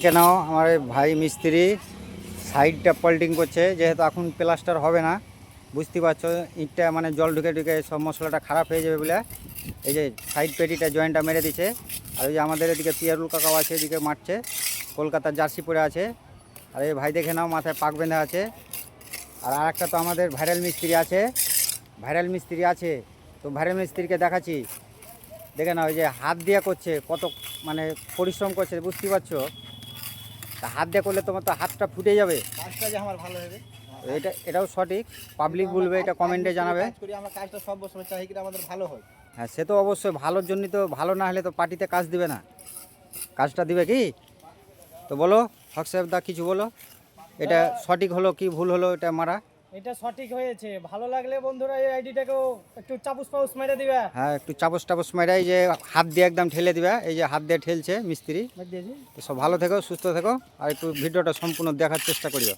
কেন আমার ভাই মিস্ত্রি সাইডটা পল্টিং করছে, যেহেতু এখন প্লাস্টার হবে না, বুঝতে পারছো ইটটা মানে জল ঢুকে ঢুকে সব মশলাটা খারাপ হয়ে যাবে বলে এই যে সাইড পেটিটা জয়েন্টটা মেরে দিচ্ছে। আর ওই যে আমাদের এদিকে পিয়ারুল কাকাও আছে, এদিকে মারছে, কলকাতার জার্সি পরে আছে। আর এই ভাই দেখে নাও মাথায় পাক বেঁধে আছে। আর আরেকটা তো আমাদের ভাইরাল মিস্ত্রি আছে, তো ভাইরাল মিস্ত্রিকে দেখাচ্ছি, দেখে নাও ওই যে হাত দিয়ে করছে, কত মানে পরিশ্রম করছে বুঝতে পারছো। তা হাত দিয়ে করলে তোমার তো হাতটা ফুটে যাবে। কাজটা যে আমার ভালো হবে এটাও সঠিক, পাবলিক বলবে, এটা কমেন্টে জানাবে। কাজ করি আমরা, কাজটা সব সময় চাই কি আমাদের ভালো হয়। হ্যাঁ, সে তো অবশ্যই ভালোর জন্যই তো, ভালো না হলে তো পার্টিতে কাজ দিবে না, কাজটা দিবে কি। তো বলো হক সাহেব দা, কিছু বলো, এটা সঠিক হলো কি ভুল হলো এটা মারা? এটা সঠিক হয়েছে। ভালো লাগলে বন্ধুরা এই আইডিটাকেও একটু চাপুস পাউস মেরে দিবে। হ্যাঁ, একটু চাপস টাপস মারা, এই যে হাত দিয়ে একদম ঠেলে দিবে, এই যে হাত দিয়ে ঠেলছে মিস্ত্রি। তো সব ভালো থেকো, সুস্থ থেকো, আর একটু ভিডিওটা সম্পূর্ণ দেখার চেষ্টা করিও।